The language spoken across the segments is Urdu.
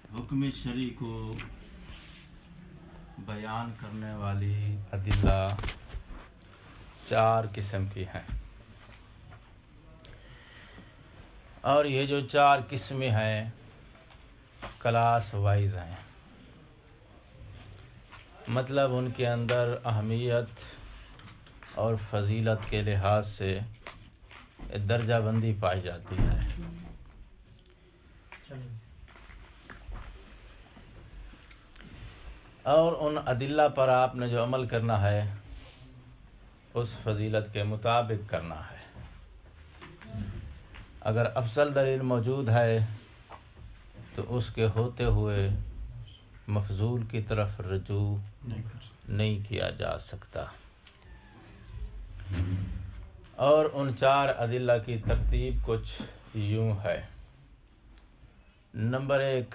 حکم شرعی کو بیان کرنے والی ادلہ 4 قسم کی ہیں، اور یہ جو 4 قسمیں ہیں کلاس وائز ہیں، مطلب ان کے اندر اہمیت اور فضیلت کے لحاظ سے درجہ بندی پائی جاتی ہے۔ اور ان ادلہ پر آپ نے جو عمل کرنا ہے اس فضیلت کے مطابق کرنا ہے۔ اگر افضل دلیل موجود ہے تو اس کے ہوتے ہوئے مفضول کی طرف رجوع نہیں کیا جا سکتا۔ اور ان 4 ادلہ کی ترتیب کچھ یوں ہے۔ نمبر 1،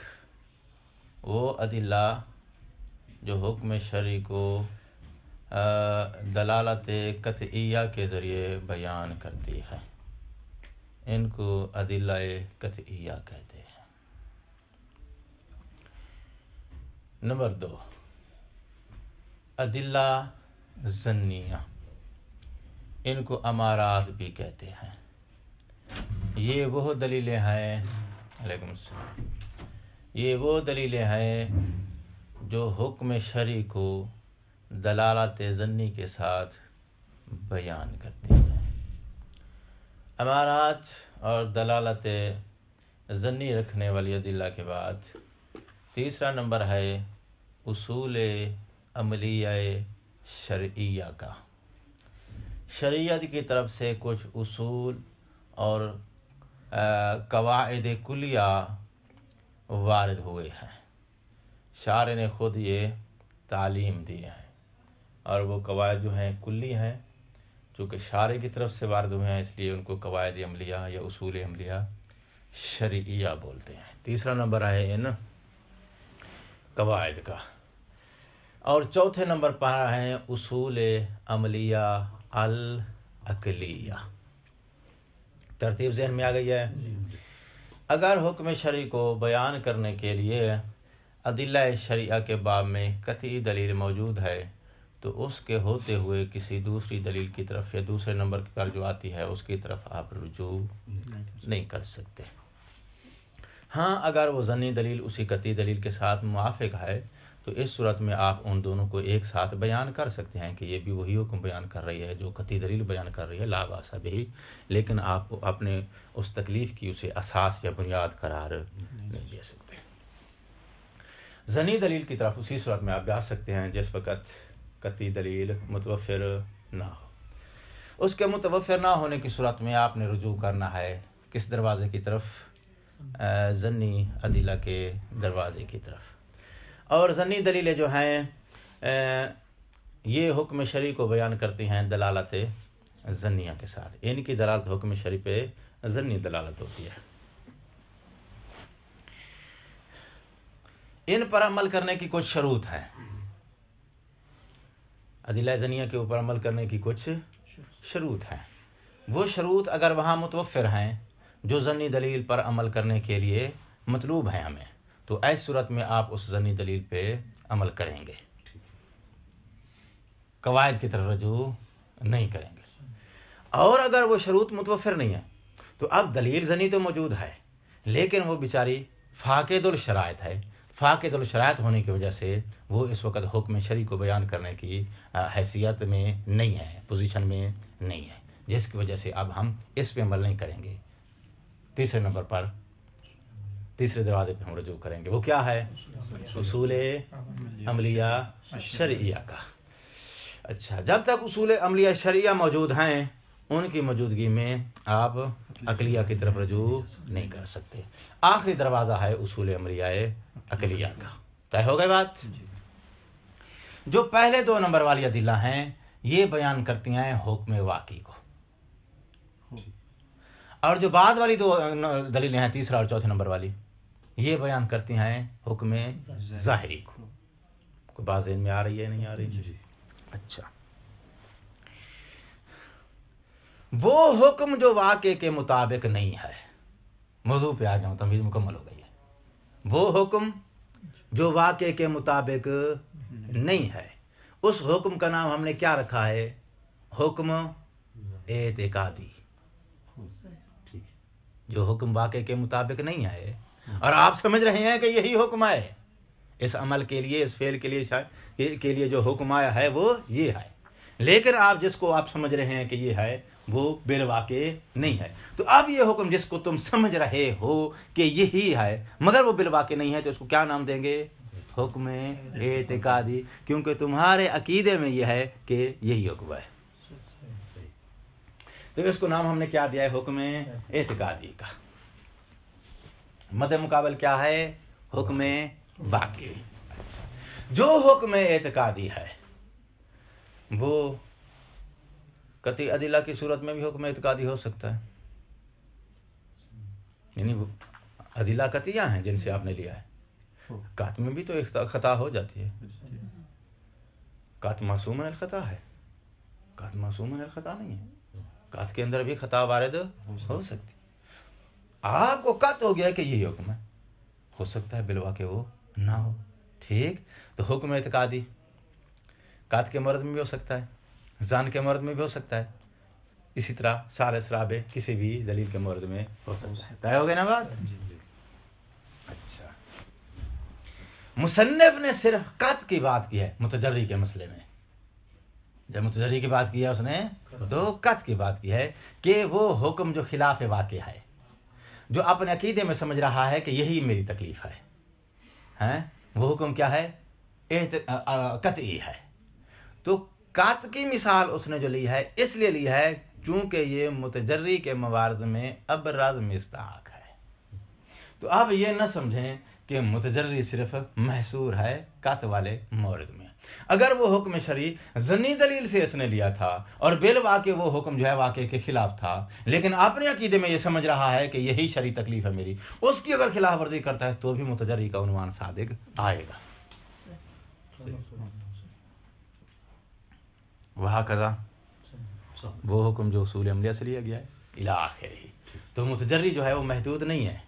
وہ ادلہ جو حکم شرعی کو دلالت قطعیہ کے ذریعے بیان کرتی ہے، ان کو ادلہ قطعیہ کہتے ہیں۔ نمبر 2، ادلہ ظنیہ، ان کو امارات بھی کہتے ہیں۔ یہ وہ دلیلیں ہیں علیکم السلام، یہ وہ دلیلیں ہیں جو حکم شرعی کو دلالت ظنی کے ساتھ بیان کرتی ہیں۔ امارات اور دلالت ظنی رکھنے والی ادلہ کے بعد تیسرا نمبر ہے اصول عملیہ شرعیہ کا۔ شریعت کی طرف سے کچھ اصول اور قواعد کلیہ وارد ہوئے ہیں، شارع نے خود یہ تعلیم دی ہے، اور وہ قواعد جو ہیں کلی ہیں، چونکہ شارع کی طرف سے وارد ہوئے ہیں اس لیے ان کو قواعد عملیہ یا اصول عملیہ شرعیہ بولتے ہیں۔ تیسرا نمبر ہے ان قواعد کا، اور چوتھے نمبر پر ہے اصول عملیہ العقلیہ۔ ترتیب ذہن میں آ گئی ہے؟ اگر حکم شرعی کو بیان کرنے کے لیے ادلہ شرعیہ کے باب میں قطعی دلیل موجود ہے تو اس کے ہوتے ہوئے کسی دوسری دلیل کی طرف یا دوسرے نمبر پر جو آتی ہے اس کی طرف آپ رجوع نہیں کر سکتے۔ ہاں، اگر وہ ظنی دلیل اسی قطعی دلیل کے ساتھ موافق ہے تو اس صورت میں آپ ان دونوں کو ایک ساتھ بیان کر سکتے ہیں کہ یہ بھی وہی حکم بیان کر رہی ہے جو قطعی دلیل بیان کر رہی ہے، لا باس بہ، لیکن آپ اپنے اس تکلیف کی اسے اساس یا بنیاد قرار نہیں دے سکتے۔ ظنی دلیل کی طرف اسی صورت میں آپ جا سکتے ہیں جس وقت قطعی دلیل متوفر نہ ہو۔ اس کے متوفر نہ ہونے کی صورت میں آپ نے رجوع کرنا ہے کس دروازے کی طرف؟ ظنی ادلہ کے دروازے کی طرف۔ اور ظنی دلیلیں جو ہیں یہ حکم شرعی کو بیان کرتی ہیں دلالت ظنیہ کے ساتھ، ان کی دلالت حکم شرعی پہ ظنی دلالت ہوتی ہے۔ ان پر عمل کرنے کی کچھ شروط ہیں، ادلہ ظنیہ کے اوپر عمل کرنے کی کچھ شروط ہیں۔ وہ شروط اگر وہاں متوفر ہیں جو ظنی دلیل پر عمل کرنے کے لیے مطلوب ہیں ہمیں، تو ایسی صورت میں آپ اس ظنی دلیل پہ عمل کریں گے، قواعد کی طرف رجوع نہیں کریں گے۔ اور اگر وہ شروط متوفر نہیں ہے تو اب دلیل ظنی تو موجود ہے لیکن وہ بیچاری فاقد الشرائط ہے، فاقد الشرائط ہونے کی وجہ سے وہ اس وقت حکم شرعی کو بیان کرنے کی حیثیت میں نہیں ہے، پوزیشن میں نہیں ہے، جس کی وجہ سے اب ہم اس پہ عمل نہیں کریں گے۔ تیسرے نمبر پر تیسرے دروازے پہ ہم رجوع کریں گے، وہ کیا ہے؟ اصول عملیہ شرعیہ کا۔ اچھا، جب تک اصول عملیہ شرعیہ موجود ہیں ان کی موجودگی میں آپ عقلیہ کی طرف رجوع نہیں کر سکتے۔ آخری دروازہ ہے اصول عملیہ عقلیہ کا۔ طے ہو گئی بات؟ جو پہلے 2 نمبر والی ادلہ ہیں یہ بیان کرتی ہیں حکم واقعی کو، اور جو بعد والی 2 دلیلیں ہیں تیسرا اور چوتھے نمبر والی یہ بیان کرتی ہیں حکم ظاہری کو۔ کوئی بات ذہن میں آ رہی ہے نہیں آ رہی؟ اچھا، وہ حکم جو واقعے کے مطابق نہیں ہے، موضوع پہ آ جاؤں، تمیز مکمل ہو گئی ہے، وہ حکم جو واقعے کے مطابق نہیں ہے، اس حکم کا نام ہم نے کیا رکھا ہے؟ حکم اعتقادی۔ جو حکم واقعے کے مطابق نہیں ہے اور آپ سمجھ رہے ہیں کہ یہی حکم ہے، اس عمل کے لیے، اس فعل کے لیے جو حکم آیا ہے وہ یہ ہے، لیکن آپ جس کو آپ سمجھ رہے ہیں کہ یہ ہے وہ بالواقع نہیں ہے۔ تو اب یہ حکم جس کو تم سمجھ رہے ہو کہ یہی ہے مگر وہ بالواقع نہیں ہے، تو اس کو کیا نام دیں گے؟ حکم اعتقادی، کیونکہ تمہارے عقیدے میں یہ ہے کہ یہی حکم ہے۔ تو اس کو نام ہم نے کیا دیا ہے؟ حکم اعتقادی کا۔ مد مقابل کیا ہے؟ حکم واقعی۔ جو حکم اعتقادی ہے وہ قطعی ادلہ کی صورت میں بھی حکم اعتقادی ہو سکتا ہے، یعنی وہ ادلہ قطعیہ ہیں جن سے آپ نے لیا ہے۔ قطع میں بھی تو ایک خطا ہو جاتی ہے، قطع معصوم من الخطا ہے، قطع معصوم من الخطا نہیں ہے، قطع کے اندر بھی خطا وارد ہو سکتی۔ آپ کو قطع ہو گیا کہ یہی حکم ہے، ہو سکتا ہے بالواقع وہ نہ ہو، ٹھیک؟ تو حکم اعتقادی قطع کے مرد میں بھی ہو سکتا ہے، ظن کے مرد میں بھی ہو سکتا ہے، اسی طرح ثالث رابع کسی بھی دلیل کے مورد میں ہو سکتا ہے۔ طے ہو گئی نا بات؟ اچھا، مصنف نے صرف قطع کی بات کی ہے متجری کے مسئلے میں۔ جب متجری کی بات کی ہے اس نے تو قطع کی بات کی ہے کہ وہ حکم جو خلاف واقع ہے، جو اپنے عقیدے میں سمجھ رہا ہے کہ یہی میری تکلیف ہے، وہ حکم کیا ہے؟ قطعی ہے۔ تو قطع کی مثال اس نے جو لی ہے اس لیے لی ہے چونکہ یہ متجری کے موارد میں ابرز مصداق ہے۔ تو آپ یہ نہ سمجھیں کہ متجری صرف محصور ہے قطع والے مورد میں۔ اگر وہ حکم شرعی ظنی دلیل سے اس نے لیا تھا اور بالواقع وہ حکم جو ہے واقع کے خلاف تھا، لیکن اپنے عقیدے میں یہ سمجھ رہا ہے کہ یہی شرعی تکلیف ہے میری، اس کی اگر خلاف ورزی کرتا ہے تو بھی متجری کا عنوان صادق آئے گا۔ وہاں کذا وہ حکم جو اصول عملیہ سے لیا گیا ہے الی آخرہ، تو متجری جو ہے وہ محدود نہیں ہے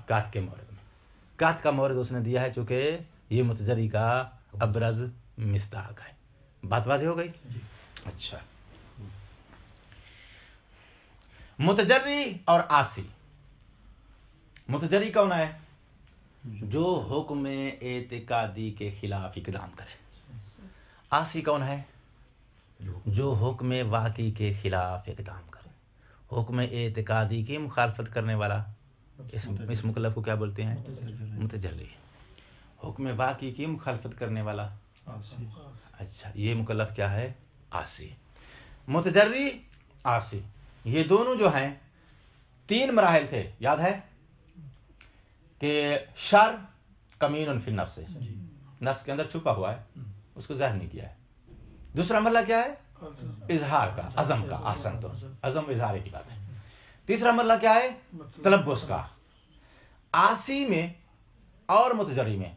قطع کے مورد میں۔ قطع کا مورد اس نے دیا ہے چونکہ یہ متجری کا ابرز مصداق ہے۔ بات واضح ہو گئی؟ اچھا، متجری اور عاصی۔ متجری کون ہے؟ جو حکم اعتقادی کے خلاف اقدام کرے۔ عاصی کون ہے؟ جو حکم واقعی کے خلاف اقدام کرے۔ حکم اعتقادی کی مخالفت کرنے والا اس مکلف کو کیا بولتے ہیں؟ متجری۔ حکم واقعی کی مخالفت کرنے والا، اچھا، یہ مکلف کیا ہے؟ عاصی۔ متجری، عاصی، یہ دونوں جو ہیں 3 مراحل تھے، یاد ہے کہ شر کمین فی النفس، نفس کے اندر چھپا ہوا ہے، اس کو ظاہر نہیں کیا ہے۔ دوسرا مرحلہ کیا ہے؟ اظہار کا، عزم کا، آسن تو عزم اظہار کی بات ہے۔ تیسرا مرحلہ کیا ہے؟ تلبس کا۔ عاصی میں اور متجری میں،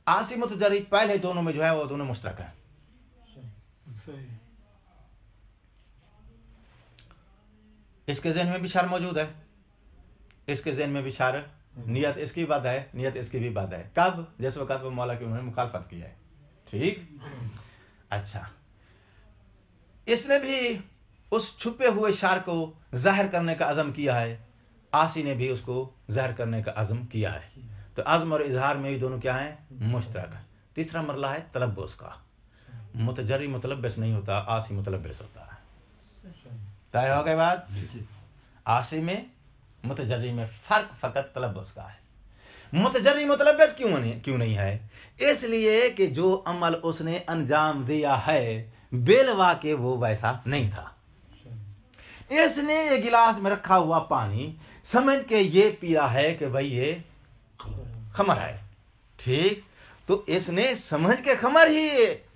عاصی متجری پہلے دونوں میں جو ہے وہ دونوں مشترک ہیں۔ اس کے ذہن میں بھی شر موجود ہے، اس کے ذہن میں بھی شر، نیت اس کی بات ہے، نیت اس کی بھی بات ہے۔ کب؟ جس وقت وہ مولا کی انہوں نے مخالفت کی ہے، ٹھیک؟ اچھا، اس نے بھی اس چھپے ہوئے شر کو ظاہر کرنے کا عزم کیا ہے، عاصی نے بھی اس کو ظاہر کرنے کا عزم کیا ہے۔ تو عزم اور اظہار میں بھی دونوں کیا ہیں؟ مشترک ہیں۔ تیسرا مرحلہ ہے تلبس کا۔ متجری متلبس نہیں ہوتا، عاصی متلبس ہوتا ہے۔ طے ہو گئی بات؟ عاصی میں متجری میں فرق فقط تلبس کا ہے۔ متجری متلبس کیوں نہیں ہے؟ اس لیے کہ جو عمل اس نے انجام دیا ہے بالواقع وہ ویسا نہیں تھا۔ اس نے ایک گلاس میں رکھا ہوا پانی سمجھ کے یہ پیا ہے کہ بھئی یہ خمر ہے، ٹھیک؟ تو اس نے سمجھ کے خمر ہی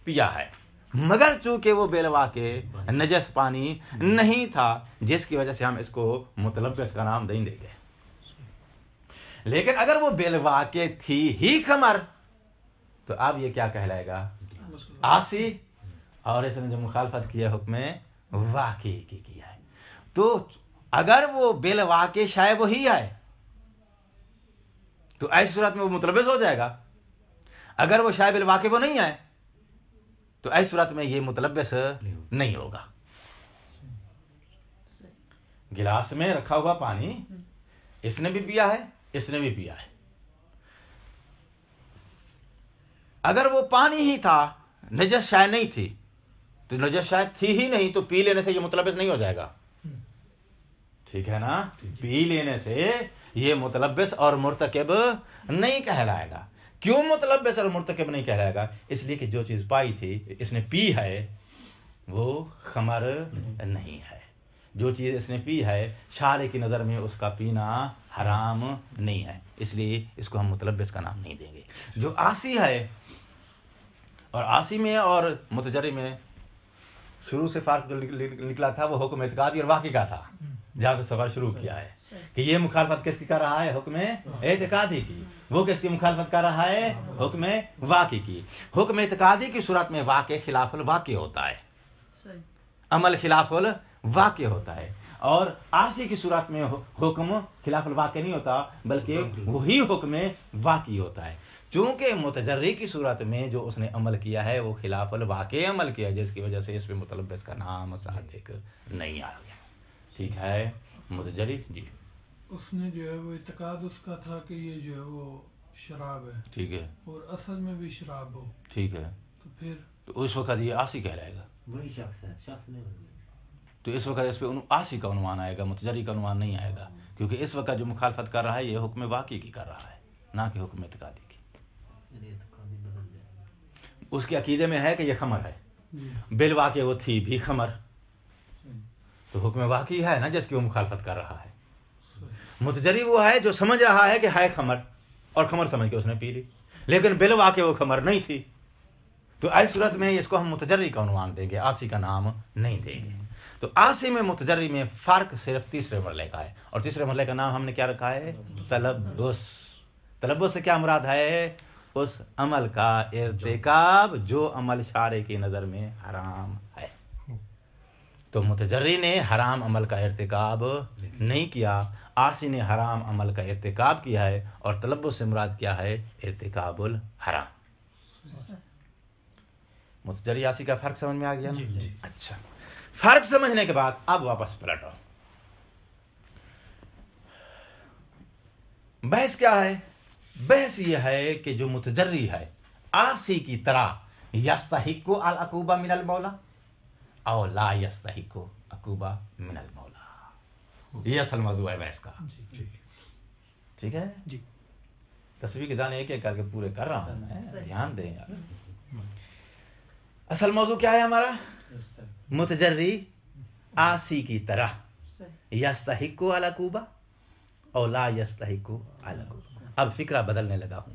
پیا ہے، مگر چونکہ وہ بالواقع نجس پانی نہیں تھا، جس کی وجہ سے ہم اس کو متلبس کا نام نہیں دیں گے۔ لیکن اگر وہ بالواقع تھی ہی خمر تو اب یہ کیا کہلائے گا؟ عاصی، اور اس نے جو مخالفت کی ہے حکم واقعی کی ہے۔ تو اگر وہ بالواقع شے وہی ہے تو ایسی صورت میں وہ متلبس ہو جائے گا. اگر وہ شے بالواقع وہ نہیں ہے تو ایسی صورت میں یہ متلبس نہیں ہوگا. گلاس میں رکھا ہوا پانی اس نے بھی پیا ہے, اس نے بھی پیا ہے. اگر وہ پانی ہی تھا, نجس شے نہیں تھی, تو نجس شے تھی ہی نہیں, تو پی لینے سے یہ متلبس نہیں ہو جائے گا. ٹھیک ہے نا؟ پی لینے سے یہ متلبس اور مرتکب نہیں کہلائے گا. کیوں متلبس اور مرتکب نہیں کہلائے گا؟ اس لیے کہ جو چیز پائی تھی, اس نے پی ہے, وہ خمر نہیں ہے. جو چیز اس نے پی ہے, شارع کی نظر میں اس کا پینا حرام نہیں ہے, اس لیے اس کو ہم متلبس کا نام نہیں دیں گے. جو عاصی ہے, اور عاصی میں اور متجری میں شروع سے فرق جو نکلا تھا وہ حکم اعتقادی اور واقعی کا تھا. جہاں سے سفر شروع کیا ہے کہ یہ مخالفت کس کی کر رہا ہے؟ حکم اعتقادی کی. وہ کس کی مخالفت کر رہا ہے؟ حکم واقعی کی. حکم اعتقادی کی صورت میں واقع خلاف الواقع ہوتا ہے, عمل خلاف الواقع ہوتا ہے. اور عاصی کی صورت میں حکم خلاف الواقع نہیں ہوتا, بلکہ وہی حکم واقعی ہوتا ہے. چونکہ متجری کی صورت میں جو اس نے عمل کیا ہے وہ خلاف الواقع عمل کیا, جس کی وجہ سے اس پہ متلبس کا نام صادق نہیں آ گیا. ٹھیک ہے. متجری جی اس نے جو ہے وہ اعتقاد اس کا تھا کہ یہ جو ہے وہ شراب ہے, ٹھیک ہے, اور اصل میں بھی شراب ہو, ٹھیک ہے, تو پھر تو اس وقت یہ عاصی کہلائے گا. وہی شخص ہے, شخص نہیں بن گیا. تو اس وقت اس پہ عاصی کا عنوان آئے گا, متجری کا عنوان نہیں آئے گا, کیونکہ اس وقت جو مخالفت کر رہا ہے یہ حکم واقعی کی کر رہا ہے, نہ کہ حکم اعتقادی کی. یعنی اعتقادی بدل جائے گا. اس کے عقیدے میں ہے کہ یہ خمر ہے, بالواقع وہ تھی بھی خمر, تو حکم واقعی ہے نا جس کی وہ مخالفت کر رہا ہے. متجری وہ ہے جو سمجھ رہا ہے کہ ہے خمر, اور خمر سمجھ کے اس نے پی لی, لیکن بالواقع وہ خمر نہیں تھی. تو ایسی صورت میں اس کو ہم متجری کا عنوان دیں گے, عاصی کا نام نہیں دیں گے. تو عاصی میں متجری میں فرق صرف تیسرے مرحلے کا ہے, اور تیسرے مرحلے کا نام ہم نے کیا رکھا ہے؟ تلبس. تلبس سے کیا مراد ہے؟ اس عمل کا ارتکاب جو عمل شارع کی نظر میں حرام ہے. تو متجری نے حرام عمل کا ارتکاب نہیں کیا, عاصی نے حرام عمل کا ارتکاب کیا ہے, اور تلبس سے مراد کیا ہے؟ ارتکاب الحرام. متجری عاصی کا فرق سمجھ میں آ گیا نا؟ اچھا, فرق سمجھنے کے بعد اب واپس پلٹو. بحث کیا ہے؟ بحث یہ ہے کہ جو متجری ہے عاصی کی طرح یستحق العقوبہ من المولا او لا یستحق عقوبہ من المولا, یہ اصل موضوع ہے بحث کا. ٹھیک ہے جی, تصویر کے دانے ایک ایک کر کے پورے کر رہا ہوں میں, دھیان دیں یار. اصل موضوع کیا ہے ہمارا؟ متجری عاصی کی طرح یستحق العقوبہ او لا یستحق العقوبہ. اب فکرہ بدلنے لگا ہوں.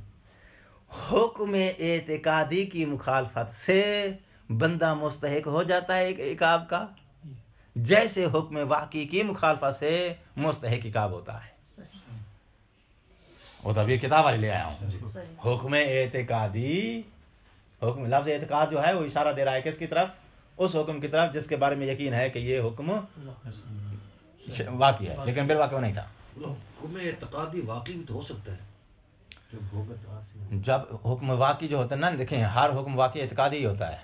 حکم اعتقادی کی مخالفت سے بندہ مستحق ہو جاتا ہے عقاب کا, جیسے حکم واقعی کی مخالفت سے مستحق عقاب ہوتا ہے. وہ تو ابھی کتاب والی لے آیا ہوں. حکم اعتقادی, حکم لفظ اعتقاد جو ہے وہ اشارہ دے رہا ہے کس کی طرف؟ اس حکم کی طرف جس کے بارے میں یقین ہے کہ یہ حکم واقعی ہے, لیکن بالواقع وہ نہیں تھا. حکم اعتقادی واقعی بھی تو ہو سکتا ہے جب حکم واقعی جو ہوتا ہے نا, دیکھیں ہر حکم واقعی اعتقادی ہی ہوتا ہے.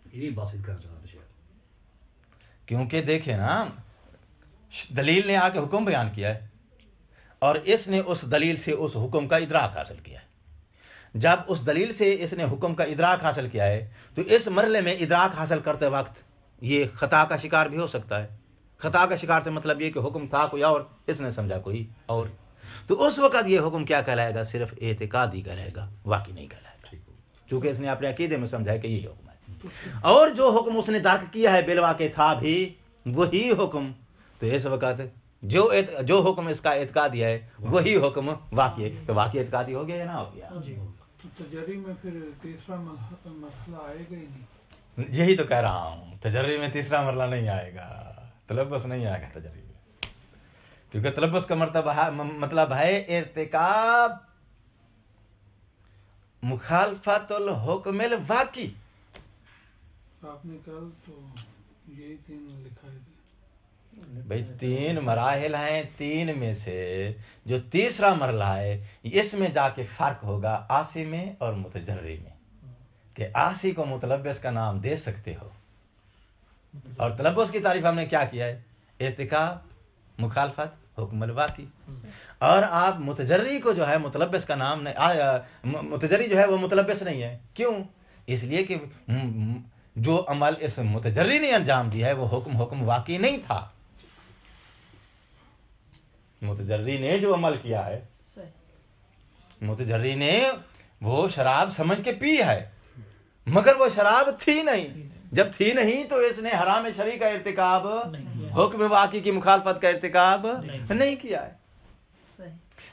یہی بات کر رہا تھا شاید, کیونکہ دیکھیں نا, دلیل نے آ کے حکم بیان کیا ہے, اور اس نے اس دلیل سے اس حکم کا ادراک حاصل کیا ہے. جب اس دلیل سے اس نے حکم کا ادراک حاصل کیا ہے, تو اس مرحلے میں ادراک حاصل کرتے وقت یہ خطا کا شکار بھی ہو سکتا ہے. خطا کا شکار سے مطلب یہ کہ حکم تھا کوئی اور, اس نے سمجھا کوئی اور, تو اس وقت یہ حکم کیا کہلائے گا؟ صرف اعتقادی کہلائے گا, واقعی نہیں کہلائے گا, کیونکہ اس نے اپنے عقیدے میں سمجھا ہے کہ یہی حکم ہے. اور جو حکم اس نے درک کیا ہے بالواقع تھا بھی وہی حکم, تو اس وقت جو حکم اس کا اعتقادی ہے وہی حکم واقعی ہے, تو واقعی اعتقادی ہو گیا یا نہ ہو گیا؟ تو تجری میں پھر تیسرا مسئلہ آئے گا ہی نہیں. یہی تو کہہ رہا ہوں, تجری میں تیسرا مرحلہ نہیں آئے گا, تلبس نہیں آئے گا تجری میں, کیونکہ تلبس کا مرتبہ مطلب ہے ارتکاب مخالفت الحکم الواقعی. آپ نے کل تو یہی تین لکھا ہے, بھائی 3 مراحل ہیں، 3 میں سے جو تیسرا مرحلہ ہے اس میں جا کے فرق ہوگا آسی میں اور متجری میں، کہ آسی کو متلبس کا نام دے سکتے ہو، اور تلبس کی تعریف ہم نے کیا کیا ہے؟ ارتکاب، مخالفت، حکم الواقعی. اور آپ متجری کو جو ہے متلبس کا نام نہیں، متجری جو ہے وہ متلبس نہیں ہے. کیوں؟ اس لیے کہ جو عمل اس متجری نے انجام دیا ہے وہ حکم واقعی نہیں تھا. متجری نے جو عمل کیا ہے، متجری نے وہ شراب سمجھ کے پی ہے، مگر وہ شراب تھی نہیں. جب تھی نہیں تو اس نے حرام شرعی کا ارتکاب، حکم واقعی کی مخالفت کا ارتکاب نہیں کیا ہے.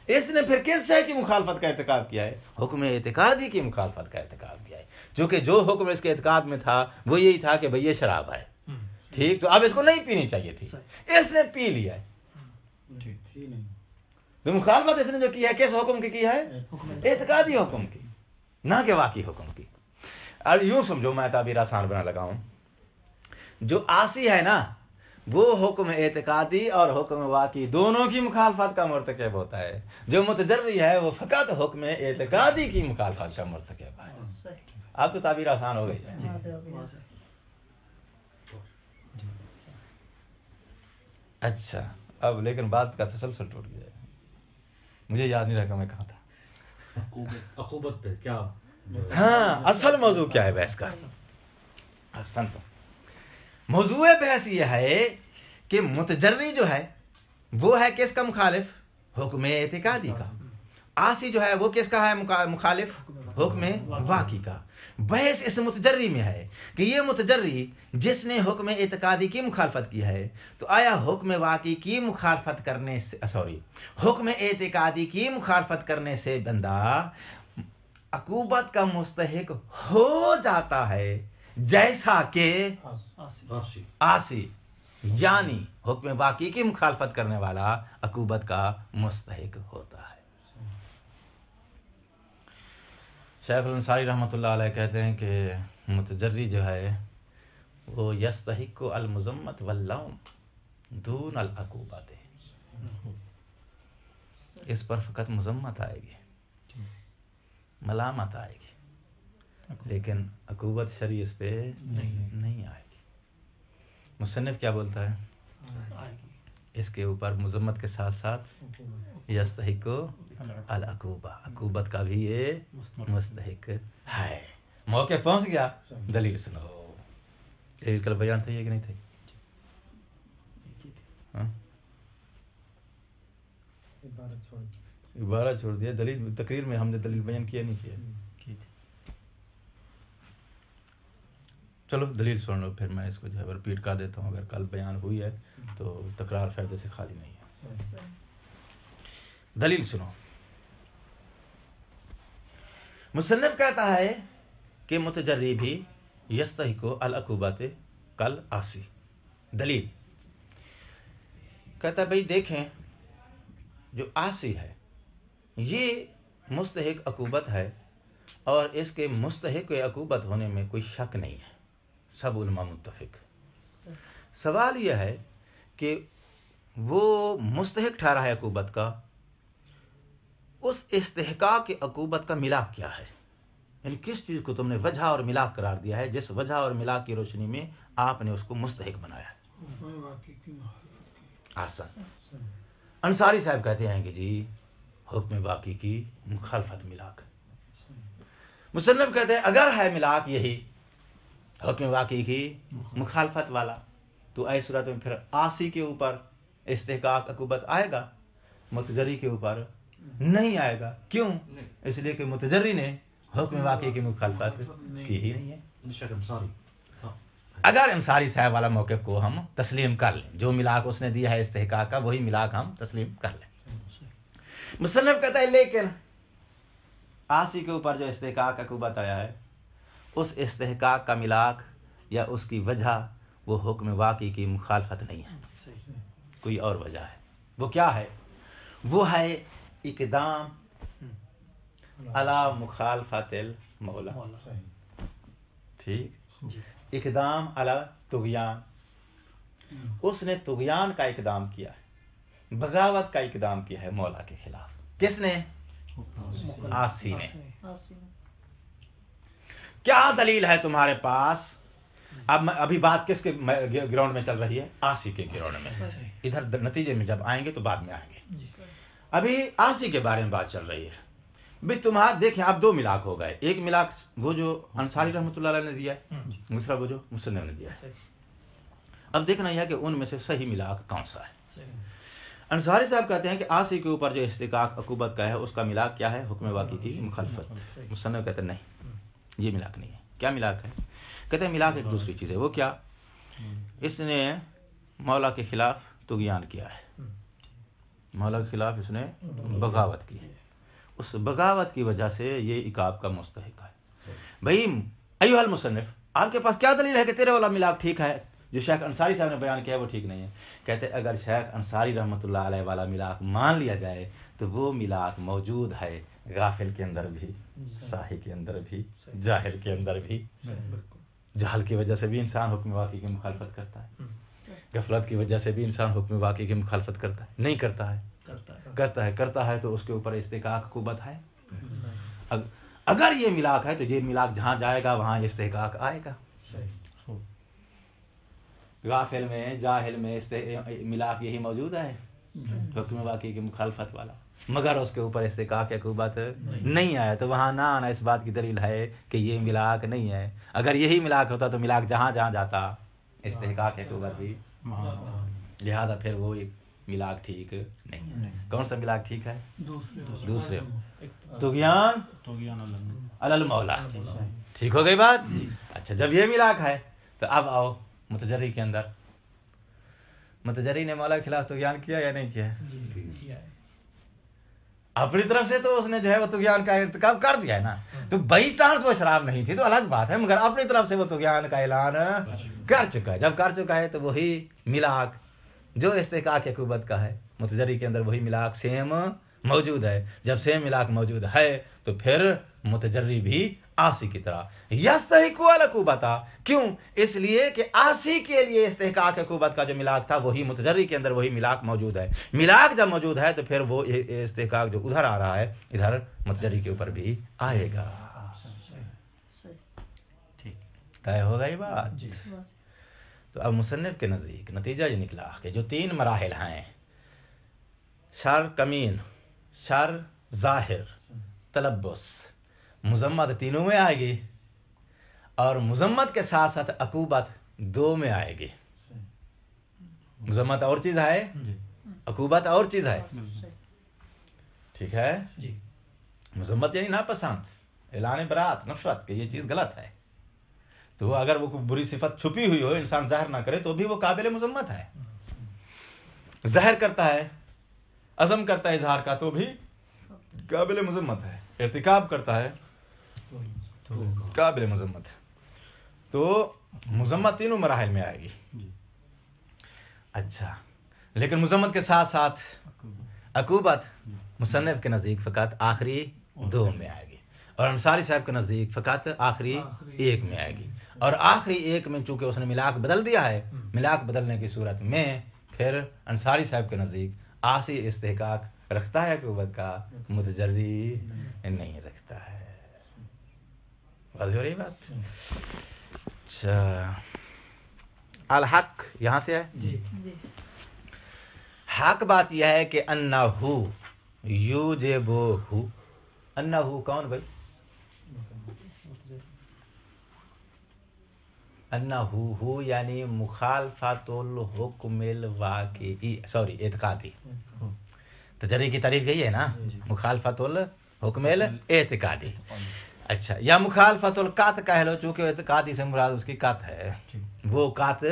اس نے پھر کس شے کی مخالفت کا ارتکاب کیا ہے؟ حکم اعتقادی کی مخالفت کا ارتکاب کیا ہے. چونکہ جو حکم اس کے اعتقاد میں تھا وہ یہی تھا کہ بھئی یہ شراب ہے، ٹھیک، تو اب اس کو نہیں پینی چاہیے تھی، اس نے پی لیا ہے. تو مخالفت اس نے جو کی ہے کس حکم کی ہے؟ اعتقادی حکم کی، نہ کہ واقعی حکم کی. اب یوں سمجھو، میں تعبیر آسان بنا لگا ہوں، جو عاصی ہے نا وہ حکم اعتقادی اور حکم واقعی دونوں کی مخالفت کا مرتکب ہوتا ہے. جو متجری ہے وہ فقط حکم اعتقادی کی مخالفت کا مرتکب ہے. اب تو تعبیر آسان ہو گئی. اچھا، اب لیکن بات کا تسلسل ٹوٹ گیا ہے، مجھے یاد نہیں رہا میں کہاں تھا. عقوبت پہ کیا؟ ہاں، اصل موضوع کیا ہے بحث کا؟ اصل موضوع بحث یہ ہے کہ متجری جو ہے وہ ہے کس کا مخالف؟ حکم اعتقادی کا. عاصی جو ہے وہ کس کا ہے مخالف؟ حکم واقعی کا. بحث اس متجری میں ہے کہ یہ متجری جس نے حکم اعتقادی کی مخالفت کی ہے تو آیا حکم واقعی کی مخالفت کرنے سے حکم اعتقادی کی مخالفت کرنے سے بندہ عقوبت کا مستحق ہو جاتا ہے جیسا کہ عاصی، یعنی حکم واقعی کی مخالفت کرنے والا عقوبت کا مستحق ہوتا ہے. شیخ الانصاری رحمۃ اللہ علیہ کہتے ہیں کہ متجری جو ہے وہ یستحق المذمت واللوم دون العقوبت، اس پر فقط مذمت آئے گی، ملامت آئے گی، لیکن عقوبت شرعی اس پہ نہیں آئے گی. مصنف کیا بولتا ہے؟ اس کے اوپر مذمت کے ساتھ ساتھ یستحق العقوبہ، عقوبت کا بھی یہ مستحق ہے. موقع پہنچ گیا، دلیل سنو. دلیل کل بیان تھی کہ نہیں تھی؟ عبارت چھوڑ دیا. دلیل تقریر میں ہم نے دلیل بیان کیا نہیں کیا. چلو دلیل سن لو، پھر میں اس کو جو ہے رپیٹ کر دیتا ہوں. اگر کل بیان ہوئی ہے تو تکرار فائدے سے خالی نہیں ہے. دلیل سنو. مصنف کہتا ہے کہ متجری بھی یستحق العقوبۃ کالعاصی. دلیل کہتا ہے بھئی دیکھیں، جو عاصی ہے یہ مستحق عقوبت ہے اور اس کے مستحق عقوبت ہونے میں کوئی شک نہیں ہے، سب علماء متفق. سوال یہ ہے کہ وہ مستحق ٹھہرا ہے عقوبت کا، اس استحقاق کی عقوبت کا ملاک کیا ہے؟ یعنی کس چیز کو تم نے وجہ اور ملاک قرار دیا ہے جس وجہ اور ملاک کی روشنی میں آپ نے اس کو مستحق بنایا ہے؟ آسان. انصاری صاحب کہتے ہیں کہ جی حکم واقعی کی مخالفت ملاک. مصنف کہتے ہیں اگر ہے ملاک یہی حکم واقعی کی مخالفت والا تو ایسی صورت میں پھر عاصی کے اوپر استحقاق عقوبت آئے گا، متجری کے اوپر نہیں آئے گا. کیوں؟ اس لیے کہ متجری نے حکم واقعی کی مخالفت کی ہی نہیں ہے. اگر انصاری صاحب والا موقف کو ہم تسلیم کر لیں، جو ملاک اس نے دیا ہے استحقاق کا وہی ملاک ہم تسلیم کر لیں. مصنف کہتا ہے لیکن عاصی کے اوپر جو استحقاق عقوبت آیا ہے اس استحقاق کا ملاک یا اس کی وجہ وہ حکم واقعی کی مخالفت نہیں ہے، کوئی اور وجہ ہے. وہ کیا ہے؟ وہ ہے اقدام علی مخالفت المولا. ٹھیک، اقدام علی طغیان، اس نے طغیان کا اقدام کیا ہے، بغاوت کا اقدام کیا ہے مولا کے خلاف۔ کس نے؟ آسی نے۔ کیا دلیل ہے تمہارے پاس؟ اب ابھی بات کس کے گراؤنڈ میں چل رہی ہے؟ آسی کے گراؤنڈ میں۔ ادھر نتیجے میں جب آئیں گے تو بعد میں آئیں گے، ابھی آسی کے بارے میں بات چل رہی ہے۔ بھی تمہارا دیکھیں، اب دو ملاک ہو گئے، ایک ملاک وہ جو انصاری رحمۃ اللہ علیہ نے دیا ہے، دوسرا وہ جو مسلم نے دیا ہے۔ اب دیکھنا یہ ہے کہ ان میں سے صحیح ملاک کون سا ہے۔ انصاری صاحب کہتے ہیں کہ آسی کے اوپر جو استحقاق عقوبت کا ہے اس کا ملاک کیا ہے؟ حکم واقعی کی مخالفت۔ مسلم کہتے ہیں نہیں، یہ ملاک نہیں ہے۔ کیا ملاک ہے؟ کہتے ہیں ملاک ایک دوسری چیز ہے۔ وہ کیا؟ اس نے مولا کے خلاف طغیان کیا ہے، مولا کے خلاف اس نے بغاوت کی ہے، اس بغاوت کی وجہ سے یہ عقاب کا مستحق ہے۔ بھائی ایھا المصنف، آپ کے پاس کیا دلیل ہے کہ تیرے والا ملاک ٹھیک ہے؟ جو شیخ انصاری صاحب نے بیان کیا ہے وہ ٹھیک نہیں ہے۔ کہتے اگر شیخ انصاری رحمۃ اللہ علیہ والا ملاک مان لیا جائے تو وہ ملاک موجود ہے غافل کے اندر بھی، صاحی کے اندر بھی، جاہل کے اندر بھی۔ جہل کی وجہ سے بھی انسان حکم واقعی کی مخالفت کرتا ہے، غفلت کی وجہ سے بھی انسان حکم واقعی کی مخالفت کرتا ہے، نہیں کرتا ہے، کرتا ہے تو اس کے اوپر استحقاق عقوبت ہے۔ اگر یہ ملاک ہے تو یہ ملاک جہاں جائے گا وہاں استحقاق آئے گا۔ غافل میں، جاہل میں ملاک یہی موجود ہے، حکم واقعی کی مخالفت والا، مگر اس کے اوپر استحقاق عقوبت نہیں آیا تو وہاں نہ آنا اس بات کی دلیل ہے کہ یہ ملاک نہیں ہے۔ اگر یہی ملاک ہوتا تو ملاک جہاں جہاں جاتا استحقاق عقوبت بھی، لہذا پھر وہ ایک ملاک ٹھیک نہیں ہے۔ کون سا ملاک ٹھیک ہے؟ دوسرے طغیان علی المولا۔ ٹھیک ہو گئی بات؟ اچھا، جب یہ ملاک ہے تو اب آؤ متجری کے اندر۔ متجری نے مولا کے خلاف طغیان کیا یا نہیں کیا؟ اپنی طرف سے تو اس نے جو ہے وہ طغیان کا ارتکاب کر دیا ہے نا، تو بائی چانس وہ شراب نہیں تھی تو الگ بات ہے، مگر اپنی طرف سے وہ طغیان کا اعلان کر چکا ہے۔ جب کر چکا ہے تو وہی ملاک جو استحقاق عقوبت کا ہے متجری کے اندر وہی ملاک سیم موجود ہے۔ جب سیم ملاک موجود ہے تو پھر متجری بھی آسی کی طرح یستحق العقوبۃ۔ کیوں؟ اس لیے کہ آسی کے لیے استحقاق عقوبت کا جو ملاک تھا وہی متجری کے اندر وہی ملاک موجود ہے۔ ملاک جب موجود ہے تو پھر وہ استحقاق جو ادھر آ رہا ہے ادھر متجری کے اوپر بھی آئے گا۔ ٹھیک طے ہو گئی بات؟ تو اب مصنف کے نزدیک نتیجہ یہ نکلا کہ جو تین مراحل ہیں، شر کمین، شر ظاہر، تلبس، مذمت تینوں میں آئے گی، اور مذمت کے ساتھ ساتھ عقوبت دو میں آئے گی۔ مذمت اور چیز ہے، عقوبت اور چیز ہے۔ ٹھیک ہے؟ مذمت یعنی ناپسند، اعلان برات، نفرت کہ یہ چیز غلط ہے، تو اگر وہ بری صفت چھپی ہوئی ہو انسان ظاہر نہ کرے تو بھی وہ قابل مذمت ہے۔ ظاہر کرتا ہے، عزم کرتا ہے اظہار کا تو بھی قابل مذمت ہے، ارتکاب کرتا ہے قابل مذمت ہے۔ تو مذمت تینوں مراحل میں آئے گی۔ اچھا، لیکن مذمت کے ساتھ ساتھ عقوبت مصنف کے نزدیک فقط آخری دو میں آئے گی، اور انصاری صاحب کے نزدیک فقط آخری ایک میں آئے گی۔ اور آخری ایک میں چونکہ اس نے ملاک بدل دیا ہے، ملاک بدلنے کی صورت میں پھر انصاری صاحب کے نزدیک آسی استحقاق رکھتا ہے عقوبت کا، متجری نہیں رکھتا ہے۔ واضح ہو رہی بات؟ اچھا، الحق یہاں سے ہے۔ حق بات یہ ہے کہ انہو یوجبہ، انہو کون بھائی؟ انہو ہو یعنی مخالفت الحکم الواقعی، اعتقادی۔ تجری کی تعریف یہی ہے نا، مخالفت الحکم الاعتقادی۔ اچھا، یا مخالفت القط کہہ لو، چونکہ اعتقادی سے مراد اس کی قط ہے، وہ قط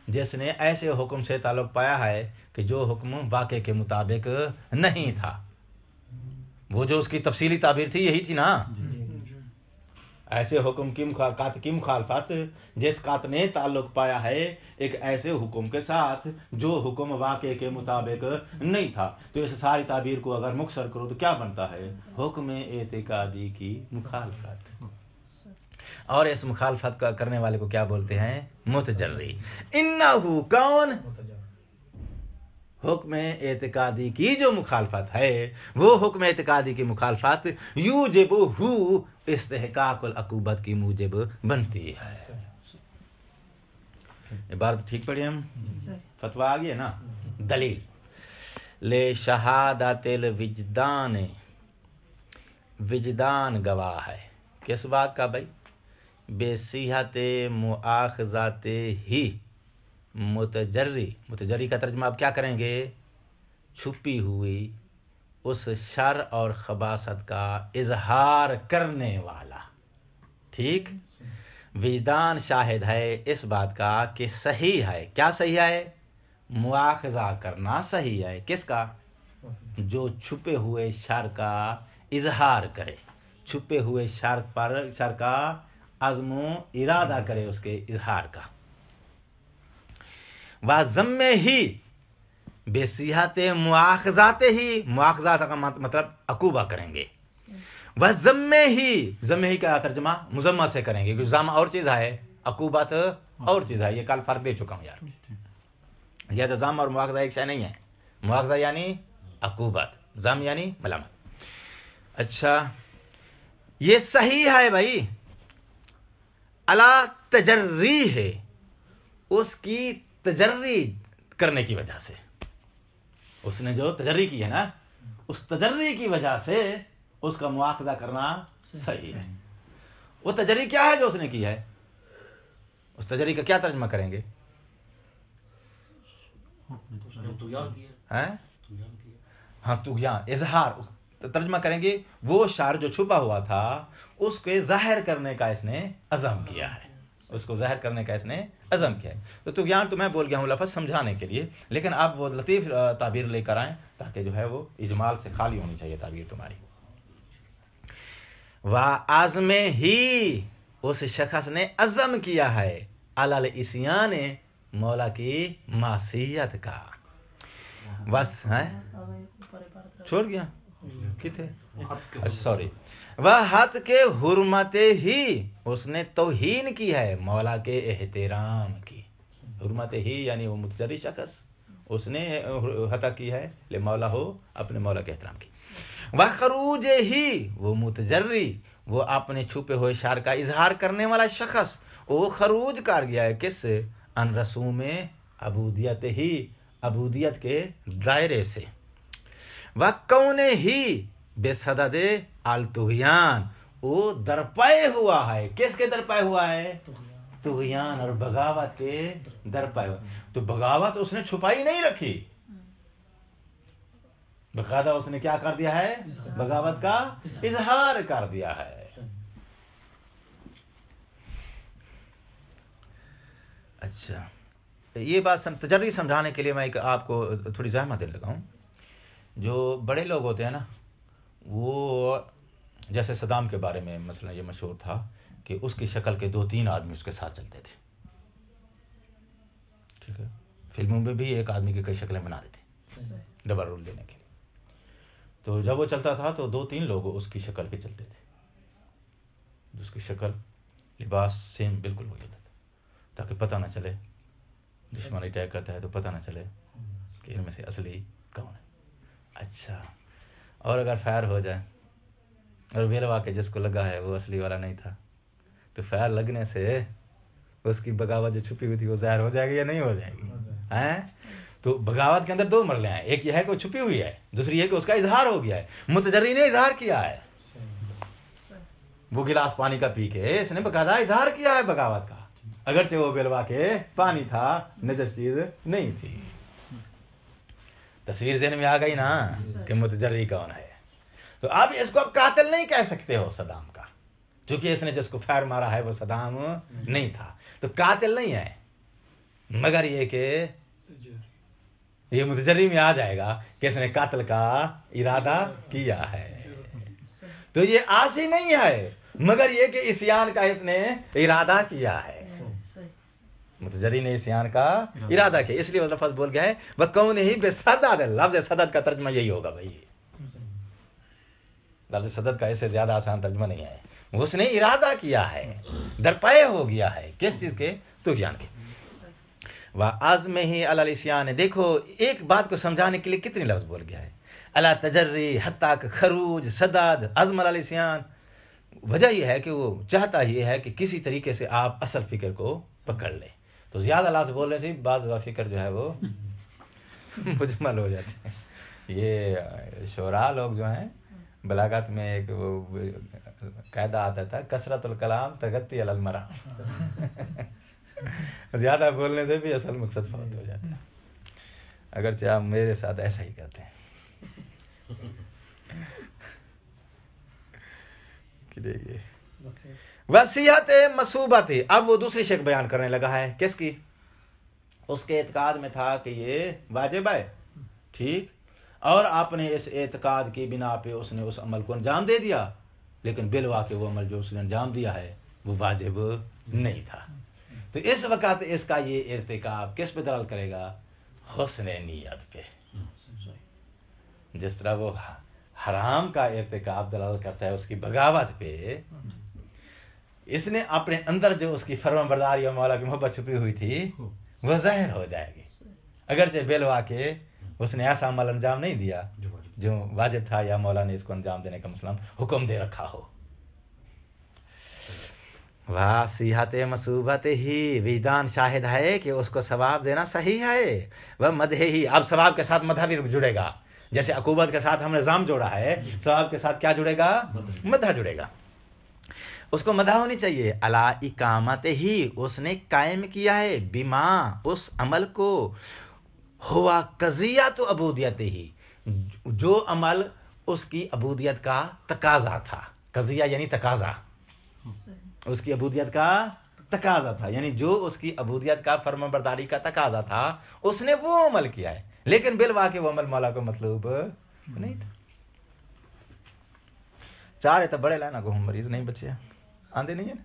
جس نے ایسے حکم سے تعلق پایا ہے کہ جو حکم واقع کے مطابق نہیں تھا۔ وہ جو اس کی تفصیلی تعبیر تھی یہی تھی نا، ایسے حکم کی مخالفت جس قط نے تعلق پایا ہے ایک ایسے حکم کے ساتھ جو حکم واقع کے مطابق نہیں تھا۔ تو اس ساری تعبیر کو اگر مختصر کرو تو کیا بنتا ہے؟ حکم اعتقادی کی مخالفت۔ اور اس مخالفت کا کرنے والے کو کیا بولتے ہیں؟ متجری. انہو کون؟ حکم اعتقادی کی جو مخالفت ہے وہ حکم اعتقادی کی مخالفت یوجب ہو استحقاق العقوبت کی موجب بنتی ہے. عبارت ٹھیک پڑھی ہم؟ فتویٰ آ گیا نا. دلیل لے شہادت الوجدان، وجدان گواہ ہے کس بات کا بھائی؟ بے صحت مؤاخذات ہی متجری. متجری کا ترجمہ آپ کیا کریں گے؟ چھپی ہوئی اس شر اور خباثت کا اظہار کرنے والا. ٹھیک. وجدان شاہد ہے اس بات کا کہ صحیح ہے. کیا صحیح ہے؟ مواخذہ کرنا صحیح ہے. کس کا؟ جو چھپے ہوئے شر کا اظہار کرے، چھپے ہوئے شر کا عزم و ارادہ کرے، اس کے اظہار کا. وَذَمِّ ہی بے صحت مواخذات ہی، مواخذات کا مطلب عقوبہ کریں گے. وَذَمِّ ہی، ذم ہی کا ترجمہ مذمہ سے کریں گے، کیونکہ ذم اور چیز ہے، عقوبت اور چیز ہے. یہ کل فرق دے چکا ہوں یار. یہ تو ذم اور مواخذہ ایک شے نہیں ہے. مواخذہ یعنی عقوبت، ذم یعنی ملامت. اچھا یہ صحیح ہے بھائی. الا تجری ہے، اس کی تجری کرنے کی وجہ سے، اس نے جو تجری کی ہے نا، اس تجری کی وجہ سے اس کا مواخذہ کرنا صحیح ہے. وہ تجری کیا ہے جو اس نے کی ہے؟ اس تجری کا کیا ترجمہ کریں گے؟ ہاں طغیان، اظہار ترجمہ کریں گے. وہ شر جو چھپا ہوا تھا اس کے ظاہر کرنے کا اس نے عزم کیا ہے، اس کو ظاہر کرنے کا اس نے عزم کیا ہے. تو طغیان تو میں بول گیا ہوں لفظ سمجھانے کے لیے، لیکن آپ وہ لطیف تعبیر لے کر آئیں تاکہ جو ہے وہ اجمال سے خالی ہونی چاہیے تعبیر تمہاری. وَعَزْمِ ہی، اس شخص نے عزم کیا ہے، علی العصیان، مولا کی معصیت کا. بس ہے چھوڑ گیا کتنے؟ سوری. وحد کے حرمت ہی، اس نے توہین کی ہے مولا کے احترام کی. حرمت ہی یعنی وہ متجری شخص، اس نے خطا کی ہے لے مولا ہو، اپنے مولا کے احترام کی. وخروج ہی، وہ متجری، وہ اپنے چھپے ہوئے شر کا اظہار کرنے والا شخص، وہ خروج کر گیا ہے کس سے؟ ان رسوم عبودیت ہی، عبودیت کے دائرے سے. وَكَوْنِ ہی بے صدد الطغیان، وہ درپائے ہوا ہے. کس کے درپائے ہوا ہے؟ طغیان اور بغاوت کے درپائے ہوا. تو بغاوت اس نے چھپائی نہیں رکھی، باقاعدہ اس نے کیا کر دیا ہے؟ بغاوت کا اظہار کر دیا ہے. اچھا یہ بات تجری سمجھانے کے لیے میں آپ کو تھوڑی زحمت دے لگا ہوں. جو بڑے لوگ ہوتے ہیں نا، وہ جیسے صدام کے بارے میں مثلا یہ مشہور تھا کہ اس کی شکل کے 2-3 آدمی اس کے ساتھ چلتے تھے. ٹھیک ہے. فلموں میں بھی ایک آدمی کی کئی شکلیں بنا دیتے ڈبل رول دینے کے لیے. تو جب وہ چلتا تھا تو 2-3 لوگ اس کی شکل پہ چلتے تھے، جس کی شکل لباس سیم بالکل وہی ہوتا تھا، تاکہ پتہ نہ چلے دشمن اٹیک کرتا ہے تو پتہ نہ چلے کہ ان میں سے اصلی کون ہے. اچھا اور اگر فائر ہو جائے اور ویلوا کے جس کو لگا ہے وہ اصلی والا نہیں تھا، تو فائر لگنے سے اس کی بغاوت جو چھپی ہوئی تھی وہ ظاہر ہو جائے گی یا نہیں ہو جائے گی؟ تو بغاوت کے اندر 2 مرحلے ہیں. ایک یہ ہے کہ وہ چھپی ہوئی ہے، دوسری یہ کہ اس کا اظہار ہو گیا ہے. متجری نے اظہار کیا ہے، وہ گلاس پانی کا پی کے اس نے باقاعدہ اظہار کیا ہے بغاوت کا، اگرچہ وہ ویلوا کے پانی تھا، نجس چیز نہیں تھی. تصویر ذہن میں آ گئی نا کہ متجری کون ہے. تو اب اس کو اب قاتل نہیں کہہ سکتے ہو صدام کا، چونکہ اس نے جس کو فائر مارا ہے وہ صدام نہیں تھا، تو قاتل نہیں ہے. مگر یہ کہ یہ متجری میں آ جائے گا کہ اس نے قاتل کا ارادہ کیا ہے. تو یہ عاصی نہیں ہے، مگر یہ کہ عصیان کا اس نے ارادہ کیا ہے. متجری نے عصیان کا ارادہ کیا، اس لیے وہ لفظ بول گیا ہے وَكَوْنِ ہی بے صدد. لفظ صدد کا ترجمہ یہی ہوگا بھائی. لفظ صدد کا اس سے زیادہ آسان ترجمہ نہیں ہے. اس نے ارادہ کیا ہے، درپے ہو گیا ہے کس چیز کے؟ طغیان کے. وَعَزْمِهِ عَلَى الْعِصْيَانِ. دیکھو ایک بات کو سمجھانے کے لیے کتنی لفظ بول گیا ہے. عَلَى تَجَرِّ حَتَّى خروج سداد عزم عَلَى الْعِصْيَانِ. وجہ یہ ہے کہ وہ چاہتا یہ ہے کہ کسی طریقے سے آپ اصل فکر کو پکڑ لیں. تو زیادہ لفظ بول رہے تھے، بعض فکر جو ہے وہ مجمل ہو جاتے ہیں. یہ شعراء لوگ جو ہیں بلاغت میں ایک وہ قاعدہ آتا تھا، کثرت الکلام تغطی علی المرام. زیادہ بولنے سے بھی اصل مقصد فوت ہو جاتا ہے. اگرچہ آپ میرے ساتھ ایسا ہی کرتے ہیں. وصیت مصوبت. اب وہ دوسری شک بیان کرنے لگا ہے. کس کی؟ اس کے اعتقاد میں تھا کہ یہ واجب ہے، ٹھیک، اور آپ نے اس اعتقاد کی بنا پہ اس نے اس عمل کو انجام دے دیا، لیکن بالواقع وہ عمل جو اس نے انجام دیا ہے وہ واجب نہیں تھا. تو اس وقت اس کا یہ ارتکاب کس پہ دلالت کرے گا؟ حسن نیت پہ. جس طرح وہ حرام کا ارتکاب دلالت کرتا ہے اس کی بغاوت پہ، اس نے اپنے اندر جو اس کی فرمانبرداری اور مولا کی محبت چھپی ہوئی تھی وہ ظاہر ہو جائے گی، اگرچہ بالواقع اس نے ایسا عمل انجام نہیں دیا جو واجب تھا یا مولا نے اس کو انجام دینے کا مثلا حکم دے رکھا ہو. وصیحت مصوبت ہی. وجدان شاہد ہے کہ اس کو ثواب دینا صحیح ہے. وہ مدح ہی. اب ثواب کے ساتھ مدح بھی جڑے گا. جیسے عقوبت کے ساتھ ہم نے الزام جوڑا ہے، ثواب کے ساتھ کیا جڑے گا؟ مدح جڑے گا. اس کو مدح ہونی چاہیے. علی اقامت ہی. اس نے قائم کیا ہے بما، اس عمل کو، ہوا قضیت عبودیت ہی، جو عمل اس کی عبودیت کا تقاضا تھا. قضیہ یعنی تقاضا، اس کی عبودیت کا تقاضا تھا، یعنی جو اس کی عبودیت کا فرمانبرداری کا تقاضا تھا اس نے وہ عمل کیا ہے، لیکن بالواقع وہ عمل مولا کو مطلوب نہیں تھا. چارے تو بڑے لانا کو ہم مریض نہیں بچے آندے نہیں ہیں.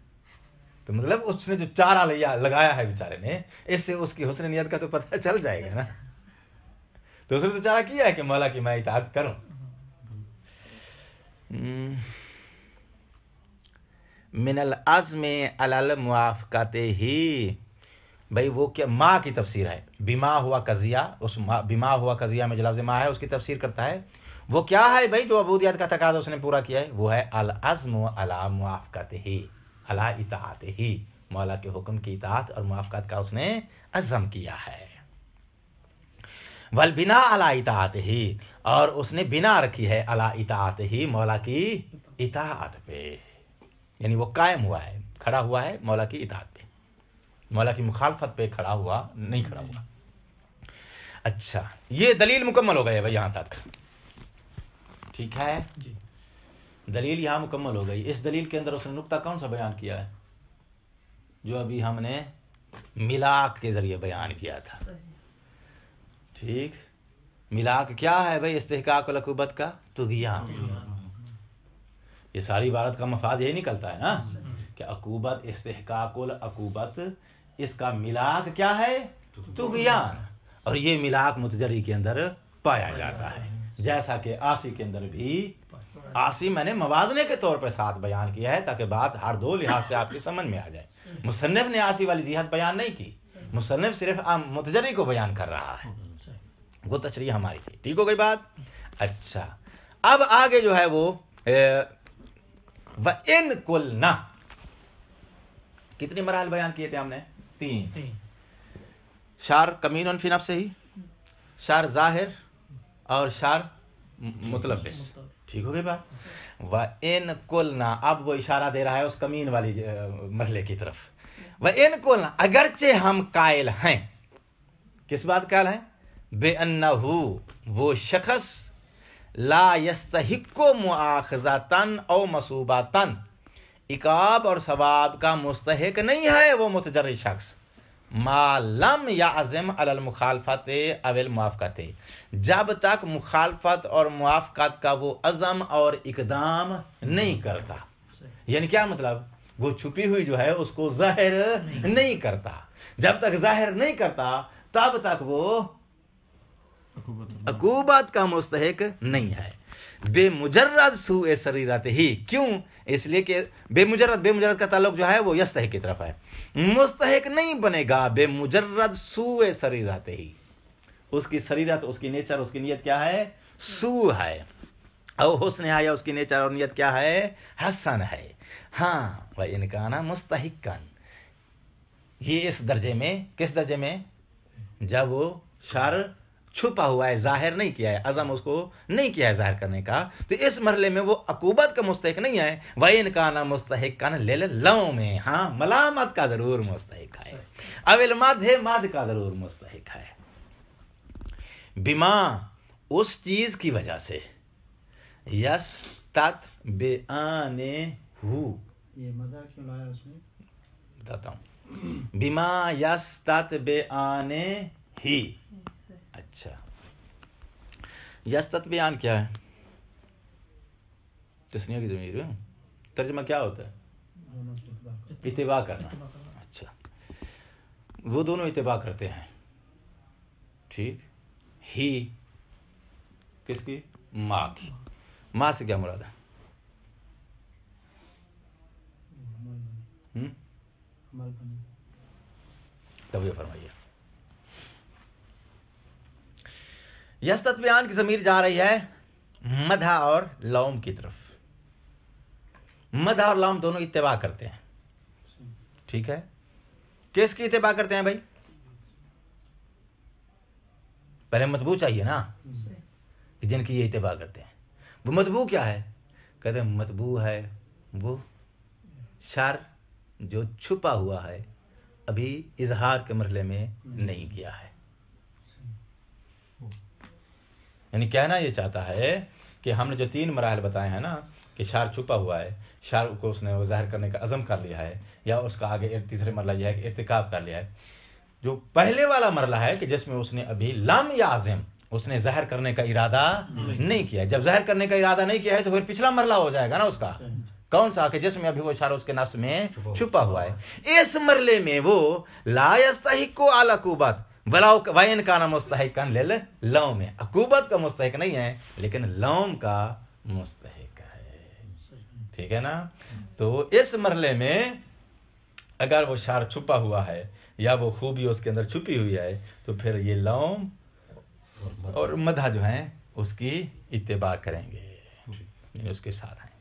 تو مطلب اس نے جو چارہ لگایا ہے بیچارے نے، اس سے اس کی حسن نیت کا تو پتہ چل جائے گا نا. تو اس نے تو چارہ کیا ہے کہ مولا کی میں اطاعت کروں. من العزم علی الموافقت ہی. بھائی وہ کیا ماں کی تفسیر ہے. بما ہوا قضیہ، اس بما ہوا قضیہ میں جو لفظ ماں ہے اس کی تفسیر کرتا ہے. وہ کیا ہے بھائی جو عبودیت کا تقاضا اس نے پورا کیا ہے؟ وہ ہے العزم علی موافقت ہی، علی اطاعت ہی. مولا کے حکم کی اطاعت اور موافقت کا اس نے عزم کیا ہے. والبنا علی اطاعت ہی. اور اس نے بنا رکھی ہے علی اطاعت ہی، مولا کی اطاعت پہ. یعنی وہ قائم ہوا ہے، کھڑا ہوا ہے مولا کی اطاعت پہ، مولا کی مخالفت پہ کھڑا ہوا نہیں کھڑا ہوا. اچھا، یہ دلیل مکمل ہو گئی ہے بھائی یہاں تک، ٹھیک ہے. دلیل یہاں مکمل ہو گئی. اس دلیل کے اندر اس نے نقطہ کون سا بیان کیا ہے؟ جو ابھی ہم نے ملاک کے ذریعے بیان کیا تھا. ٹھیک، ملاک کیا ہے بھائی؟ استحقاق العقوبت کا طغیان. یہ ساری عبارت کا مفاد یہی نکلتا ہے نا کہ عقوبت، استحقاق العقوبت، اس کا ملاک کیا ہے؟ طغیان. اور یہ ملاک متجری کے اندر پایا جاتا ہے، جیسا کہ آسی کے اندر بھی. آسی میں نے موازنے کے طور پر ساتھ بیان کیا ہے تاکہ بات ہر دو لحاظ سے آپ کی سمجھ میں آ جائے. مصنف نے آسی والی جہت بیان نہیں کی، مصنف صرف متجری کو بیان کر رہا ہے، وہ تشریح ہماری تھی. ٹھیک ہو گئی بات؟ اچھا، اب آگے جو ہے وہ وَإِن قُلْنَا، کتنی مراحل بیان کیے تھے ہم نے؟ 3. شار کمین فی نفسہ ہی، شار ظاہر اور شار متلبس. ٹھیک ہو گئی بات؟ وَإِن قُلْنَا، اب وہ اشارہ دے رہا ہے اس کمین والی مرحلے کی طرف. وَإِن قُلْنَا، اگرچہ ہم قائل ہیں، کس بات قائل ہیں؟ بِأَنَّهُ، وہ شخص لا یستحق مؤاخذتاً او مصوباتاً، عقاب اور ثواب کا مستحق نہیں ہے وہ متجری شخص، ما لم یعزم علی المخالفت او الموافقت، جب تک مخالفت اور موافقت کا وہ عزم اور اقدام نہیں کرتا. یعنی کیا مطلب؟ وہ چھپی ہوئی جو ہے اس کو ظاہر نہیں کرتا. جب تک ظاہر نہیں کرتا تب تک وہ عقوبت کا مستحق نہیں ہے. بے مجرد سوء سریرت ہی، کیوں؟ اس لیے کہ بے مجرد کا تعلق جو ہے وہ یستحق کی طرف ہے، مستحق نہیں بنے گا بے مجرد سوء سریرت ہی، اس کی سریرت، اس کی نیچر، اس کی نیت کیا ہے؟ سو ہے، اور حسن ہے، یا اس کی نیچر اور نیت کیا ہے؟ حسن ہے۔ ہاں وَإِنْ كَانَ مُسْتَحِقًا، یہ اس درجے میں، کس درجے میں؟ جب وہ شر چھپا ہوا ہے، ظاہر نہیں کیا ہے، عزم اس کو نہیں کیا ہے ظاہر کرنے کا، تو اس مرحلے میں وہ عقوبت کا مستحق نہیں ہے۔ وَإِنْ كَانَ مُسْتَحِقًا لِلْلَوْمِ، ہاں ملامت کا ضرور مستحق ہے، اول مد کا ضرور مستحق ہے، بما، اس چیز کی وجہ سے، یستتبعانہ، یہ مدح کیوں لایا اس میں؟ بتاتا ہوں، بما یستتبعانہ ہی۔ اچھا، یستتبعان کیا ہے؟ تسنیہ کی ضمیر ہے، ترجمہ کیا ہوتا ہے؟ اتباع کرنا۔ اچھا، وہ دونوں اتباع کرتے ہیں، ٹھیک۔ ہی کس کی؟ ماں کی۔ ماں سے کیا مراد ہے؟ توجہ فرمائیے، یستتبعان کی ضمیر جا رہی ہے مدح اور لوم کی طرف۔ مدح اور لوم دونوں اتباع کرتے ہیں، ٹھیک ہے۔ کس کی اتباع کرتے ہیں بھائی؟ پہلے مطبوع چاہیے نا، جن کی یہ اتباع کرتے ہیں۔ وہ مطبوع کیا ہے؟ کہتے ہیں مطبوع ہے وہ شر جو چھپا ہوا ہے، ابھی اظہار کے مرحلے میں نہیں گیا ہے۔ یعنی کہنا یہ چاہتا ہے کہ ہم نے جو 3 مراحل بتائے ہیں نا، کہ شر چھپا ہوا ہے، شر کو اس نے ظاہر کرنے کا عزم کر لیا ہے، یا اس کا آگے تیسرے مرحلہ یہ ہے کہ ارتکاب کر لیا ہے۔ جو پہلے والا مرحلہ ہے کہ جس میں اس نے ابھی لم یا عزم، اس نے ظاہر کرنے کا ارادہ نہیں کیا ہے۔ جب ظاہر کرنے کا ارادہ نہیں کیا ہے تو پھر پچھلا مرحلہ ہو جائے گا نا اس کا، کون سا؟ کہ جس میں ابھی وہ شر اس کے نفس میں چھپا ہوا ہے۔ اس مرحلے میں وہ لا یستحق العقوبۃ وَإِنْ كَانَ مُسْتَحِقًا لِلْلَوْمِ، عقوبت کا مستحق نہیں ہے لیکن لوم کا مستحق ہے، ٹھیک ہے نا۔ تو اس مرحلے میں اگر وہ شر چھپا ہوا ہے یا وہ خوبی اس کے اندر چھپی ہوئی ہے تو پھر یہ لوم اور مدح جو ہیں اس کی اتباع کریں گے، یعنی اس کے ساتھ ہیں۔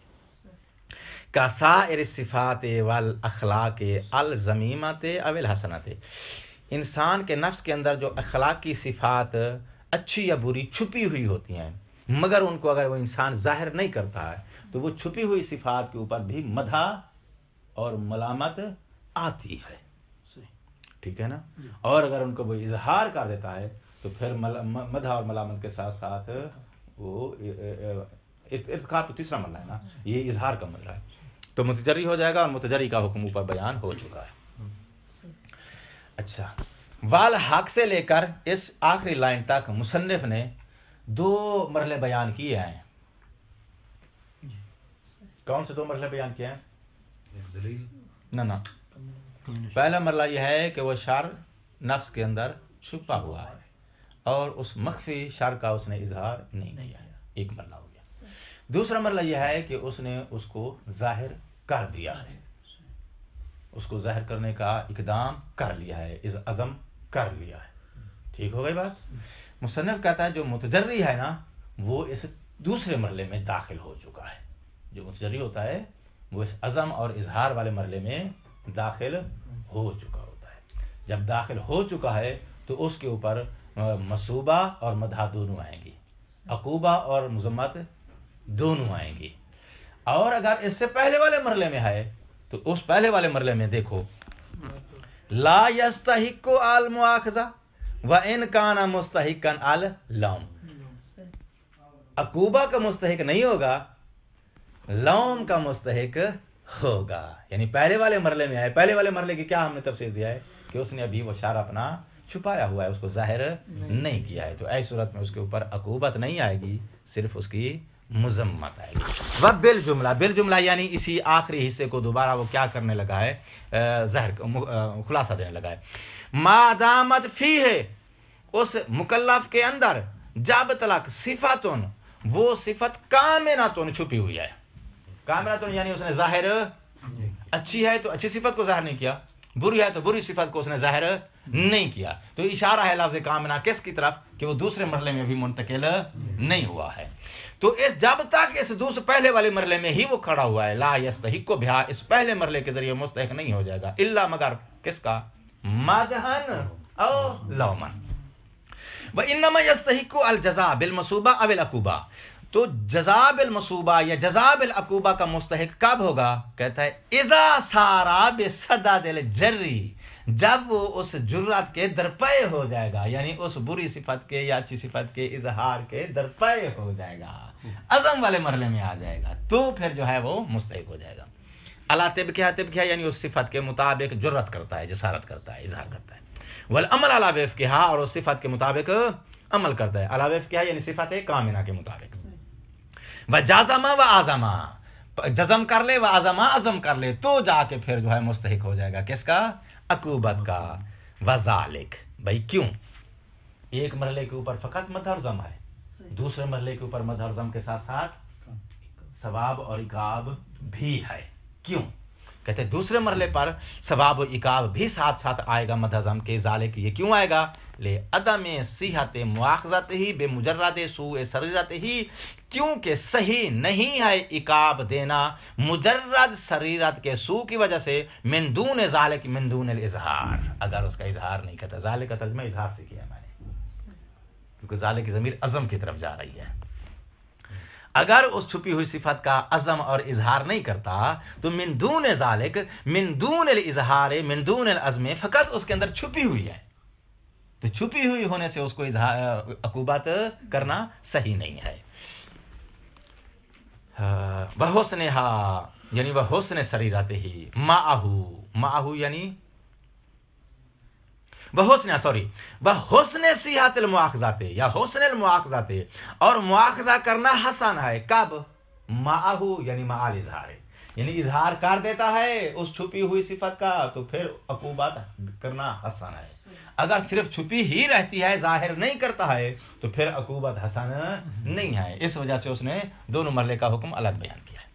کسائر الصفات والاخلاق الذمیمۃ او الحسنۃ، انسان کے نفس کے اندر جو اخلاقی صفات اچھی یا بری چھپی ہوئی ہوتی ہیں، مگر ان کو اگر وہ انسان ظاہر نہیں کرتا ہے تو وہ چھپی ہوئی صفات کے اوپر بھی مدح اور ملامت آتی ہے، ٹھیک ہے نا۔ اور اگر ان کو وہ اظہار کر دیتا ہے تو پھر مدح اور ملامت کے ساتھ ساتھ وہ ارتکاب تو تیسرا مرحلہ ہے نا، یہ اظہار کا مرحلہ ہے، تو متجری ہو جائے گا، اور متجری کا حکم اوپر بیان ہو چکا ہے۔ اچھا، والحق سے لے کر اس آخری لائن تک مصنف نے 2 مرحلے بیان کیے ہیں۔ کون سے 2 مرحلے بیان کیے ہیں؟ دلیل نہ پہلا مرحلہ یہ ہے کہ وہ شر نفس کے اندر چھپا ہوا ہے اور اس مخفی شر کا اس نے اظہار نہیں کیا ہے، ایک مرحلہ ہو گیا۔ دوسرا مرحلہ یہ ہے کہ اس نے اس کو ظاہر کر دیا ہے، اس کو ظاہر کرنے کا اقدام کر لیا ہے، عزم کر لیا ہے، ٹھیک ہو گئی بات۔ مصنف کہتا ہے جو متجری ہے نا وہ اس دوسرے مرحلے میں داخل ہو چکا ہے، جو متجری ہوتا ہے وہ اس عزم اور اظہار والے مرحلے میں داخل ہو چکا ہوتا ہے۔ جب داخل ہو چکا ہے تو اس کے اوپر مصوبہ اور مدح دونوں آئیں گی، عقوبہ اور مذمت دونوں آئیں گی۔ اور اگر اس سے پہلے والے مرحلے میں ہے تو اس پہلے والے مرحلے میں دیکھو، لا یستحق المؤاخذہ وان کان مستحقا اللوم، عقوبہ کا مستحق نہیں ہوگا، لوم کا مستحق ہوگا۔ یعنی پہلے والے مرحلے میں ہے، پہلے والے مرحلے کی کیا ہم نے تفسیر دیا ہے کہ اس نے ابھی وہ شر اپنا چھپایا ہوا ہے، اس کو ظاہر نہیں کیا ہے، تو ایسی صورت میں اس کے اوپر عقوبت نہیں آئے گی، صرف اس کی مذمت آئے گی۔ وبالجملہ، بالجملہ یعنی اسی آخری حصے کو دوبارہ وہ کیا کرنے لگا ہے، خلاصہ دینے لگا ہے۔ ما دامت فیہ، اس مکلف کے اندر جب تلک صفاتن وہ صفت کامناتن چھپی ہوئی ہے. کامناتن یعنی اس نے ظاہر اچھی ہے تو اچھی صفت کو ظاہر نہیں کیا، بری ہے تو بری صفت کو اس نے ظاہر نہیں کیا. تو اشارہ ہے لفظ کامنا کس کی طرف کہ وہ دوسرے مرحلے میں بھی منتقل نہیں ہوا ہے. تو جب تک اس دوسرے پہلے والے مرحلے میں ہی وہ کھڑا ہوا ہے، لا یستحق بہا، اس پہلے مرحلے کے ذریعے مستحق نہیں ہو جائے گا، الا مگر کس کا؟ مدحن او لومن. وانما یستحق الجزاء بالمصوبہ او العقوبہ. تو جزا بالمصوبہ یا جزا بالعقوبہ کا مستحق کب ہوگا؟ کہتا ہے اذا سارا بصدد الجری، جب وہ اس جرات کے درپے ہو جائے گا، یعنی اس بری صفت کے یا اچھی صفت کے اظہار کے درپے ہو جائے گا، عزم والے مرحلے میں آ جائے گا، تو پھر جو ہے وہ مستحق ہو جائے گا. اللہ طبقہ یعنی اس صفت کے مطابق جرات کرتا ہے، جسارت کرتا ہے، اظہار کرتا ہے. والعمل علی وفقہا، اور اس صفت کے مطابق عمل کرتا ہے. علی وفقہا یعنی صفت کامنہ کے مطابق. وجازم و عزما، جزم کر لے، و عزما عزم کر لے، تو جا کے پھر جو ہے مستحق ہو جائے گا کس کا؟ عقوبت کا. وذالک، بھائی کیوں؟ ایک مرحلے کے اوپر فقط مدح اور ذم ہے، دوسرے مرحلے کے اوپر مدح اور ذم کے ساتھ ساتھ ثواب اور عقاب بھی ہے. کیوں؟ کہتے ہیں دوسرے مرحلے پر ثواب و عقاب بھی ساتھ ساتھ آئے گا مدح ذم کے. ذالک، یہ کیوں آئے گا؟ لے عدم صحت مواخذت ہی بے مجرد سوء سریرت ہی، کیونکہ صحیح نہیں ہے عقاب دینا مجرد سریرت کے سوء کی وجہ سے، من دون ذالک، من دون الاظہار، اگر اس کا اظہار نہیں کرتا. ذالک کا ترجمہ اظہار سے کیا میں نے، کیونکہ ذالک کی ضمیر عزم کی طرف جا رہی ہے. اگر اس چھپی ہوئی صفت کا عزم اور اظہار نہیں کرتا تو من دون ذالک، من دون الاظہار، من دون العزم، فقط اس کے اندر چھپی ہوئی ہے، تو چھپی ہوئی ہونے سے اس کو عقوبت کرنا صحیح نہیں ہے. وحسنھا یعنی وحسن سریرت ہی، معہو یعنی وحسن صحت المواخذات یا حسن المواخذات، اور مواخذہ کرنا حسن ہے. کب؟ معہو یعنی مع الاظہار، یعنی اظہار کر دیتا ہے اس چھپی ہوئی صفت کا تو پھر عقوبت کرنا حسن ہے. اگر صرف چھپی ہی رہتی ہے، ظاہر نہیں کرتا ہے، تو پھر عقوبت حسن نہیں ہے. اس وجہ سے اس نے دونوں مرحلے کا حکم الگ بیان کیا ہے.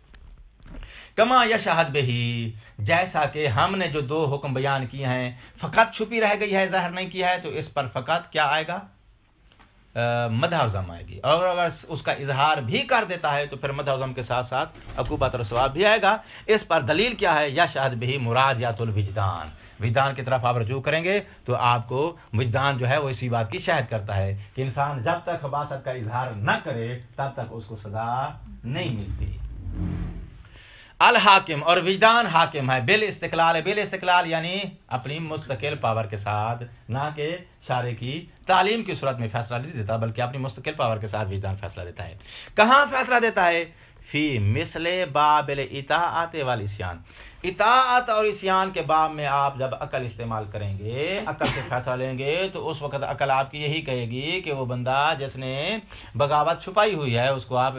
کما یشہد بہی، جیسا کہ ہم نے جو دو حکم بیان کیے ہیں، فقط چھپی رہ گئی ہے، ظاہر نہیں کیا ہے، تو اس پر فقط کیا آئے گا؟ مدح و ذم آئے گی. اور اگر اس کا اظہار بھی کر دیتا ہے تو پھر مدح و ذم کے ساتھ ساتھ عقوبت اور ثواب بھی آئے گا. اس پر دلیل کیا ہے؟ یشہد بہی مرادیات الوجدان، وجدان کی طرف آپ رجوع کریں گے تو آپ کو وجدان جو ہے وہ اسی بات کی شاہد کرتا ہے کہ انسان جب تک خباثت کا اظہار نہ کرے تب تک اس کو سزا نہیں ملتی. الحاکم، اور وجدان حاکم ہے، بالاستقلال یعنی اپنی مستقل پاور کے ساتھ، نہ کہ شارع کی تعلیم کی صورت میں فیصلہ نہیں دیتا، بلکہ اپنی مستقل پاور کے ساتھ وجدان فیصلہ دیتا ہے. کہاں فیصلہ دیتا ہے؟ فی مثل باب الاطاعت والعصیان، اطاعت اور عصیان کے باب میں آپ جب عقل استعمال کریں گے، عقل سے فیصلہ لیں گے، تو اس وقت عقل آپ کی یہی کہے گی کہ وہ بندہ جس نے بغاوت چھپائی ہوئی ہے اس کو آپ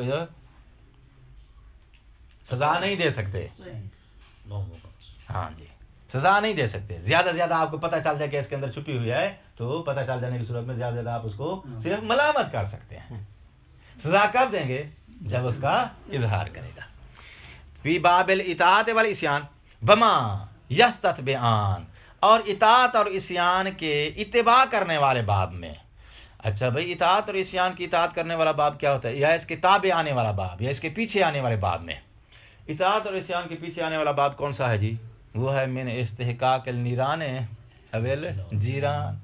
سزا نہیں دے سکتے. ہاں جی، سزا نہیں دے سکتے. زیادہ سے زیادہ آپ کو پتہ چل جائے کہ اس کے اندر چھپی ہوئی ہے تو پتہ چل جانے کی صورت میں زیادہ سے زیادہ آپ اس کو صرف ملامت کر سکتے ہیں. سزا کب دیں گے؟ جب اس کا اظہار کرے گا. فی باب الاطاعت والعصیان بما یستتبعان، اور اطاعت اور عصیان کے اتباع کرنے والے باب میں. اچھا بھائی، اطاعت اور عصیان کی اطاعت کرنے والا باب کیا ہوتا ہے؟ یا اس کے تابع آنے والا باب، یا اس کے پیچھے آنے والے باب میں. اطاعت اور عصیان کے پیچھے آنے والا باب کون سا ہے جی؟ وہ ہے من استحقاق النیران اویل جیران،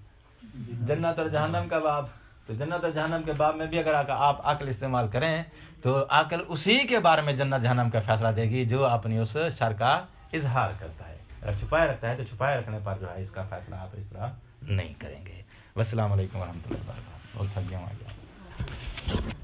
جنت اور جہنم کا باب. تو جنت اور جہنم کے باب میں بھی اگر آپ عقل استعمال کریں تو عقل اسی کے بارے میں جنت جہنم کا فیصلہ دے گی جو اپنی اس شر کا اظہار کرتا ہے. اگر چھپائے رکھتا ہے تو چھپائے رکھنے پر جو ہے اس کا فیصلہ آپ اس طرح نہیں کریں گے. والسلام علیکم ورحمۃ اللہ وبرکاتہ. بہت تھک گیا ہوں آج.